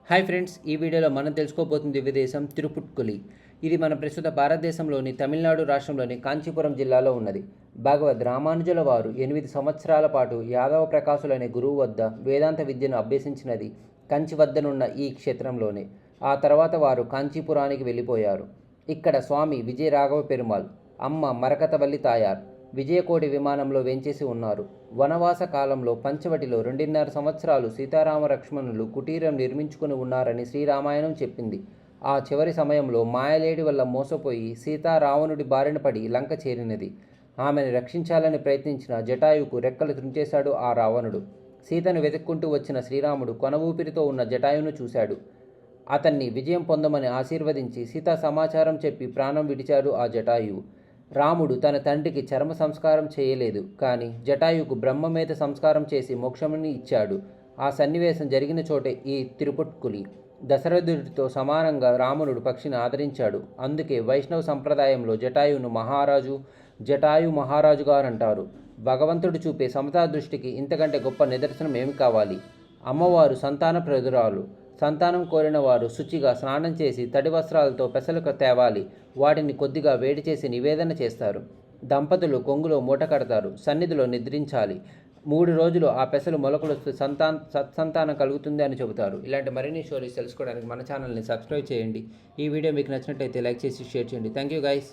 Hi friends, ఈ వీడియోలో మనం తెలుసుకోబోతున్న దివ్య దేశం తిరుపుట్కులి. ఇది మన ప్రస్తుత భారతదేశంలోని తమిళనాడు రాష్ట్రంలోని కాంచీపురం జిల్లాలో ఉన్నది. భగవద్ రామానుజుల వారు 8 సంవత్సరాల పాటు యాదవ ప్రకాశులనే గురువు వద్ద వేదాంత విద్యను అభ్యసించినది కంచి వద్దనున్న ఈ క్షేత్రంలోనే. ఆ తర్వాత వారు కాంచీపురానికి వెళ్ళిపోయారు. ఇక్కడ స్వామి విజయ రాఘవ పెరుమాళ్, అమ్మ మరకతవల్లి తాయార్ విజయకోటి విమానంలో వేంచేసి ఉన్నారు. వనవాస కాలంలో పంచవటిలో 2.5 సంవత్సరాలు సీతారామ లక్ష్మణులు కుటీరం నిర్మించుకుని ఉన్నారని శ్రీరామాయణం చెప్పింది. ఆ చివరి సమయంలో మాయలేడి వల్ల మోసపోయి సీతారావణుడి బారిన పడి లంక చేరినది. ఆమెను రక్షించాలని ప్రయత్నించిన జటాయువుకు రెక్కలు త్రుంచేశాడు ఆ రావణుడు. సీతను వెతుక్కుంటూ వచ్చిన శ్రీరాముడు కొన ఊపిరితో ఉన్న జటాయువును చూశాడు. అతన్ని విజయం పొందమని ఆశీర్వదించి సీతా సమాచారం చెప్పి ప్రాణం విడిచాడు ఆ జటాయువు. రాముడు తన తండ్రికి చర్మ సంస్కారం చేయలేదు, కానీ జటాయువుకు బ్రహ్మమేధ సంస్కారం చేసి మోక్షముని ఇచ్చాడు. ఆ సన్నివేశం జరిగిన చోటే ఈ తిరుపట్కులి. దశరథుడితో సమానంగా రామునుడు పక్షిని ఆదరించాడు. అందుకే వైష్ణవ సంప్రదాయంలో జటాయువును జటాయు మహారాజు గారంటారు. భగవంతుడు చూపే సమతా దృష్టికి ఇంతకంటే గొప్ప నిదర్శనం ఏమి కావాలి? అమ్మవారు సంతాన ప్రదురాలు. సంతానం కోరిన వారు శుచిగా స్నానం చేసి తడి వస్త్రాలతో పెసలు తేవాలి. వాటిని కొద్దిగా వేడి చేసి నివేదన చేస్తారు. దంపతులు కొంగులో మూట కడతారు. సన్నిధిలో నిద్రించాలి. 3 రోజులు ఆ పెసలు మొలకలు సత్సంతానం కలుగుతుంది అని చెబుతారు. ఇలాంటి మరిన్ని స్టోరీస్ తెలుసుకోవడానికి మన ఛానల్ని సబ్స్క్రైబ్ చేయండి. ఈ వీడియో మీకు నచ్చినట్లయితే లైక్ చేసి షేర్ చేయండి. Thank you guys.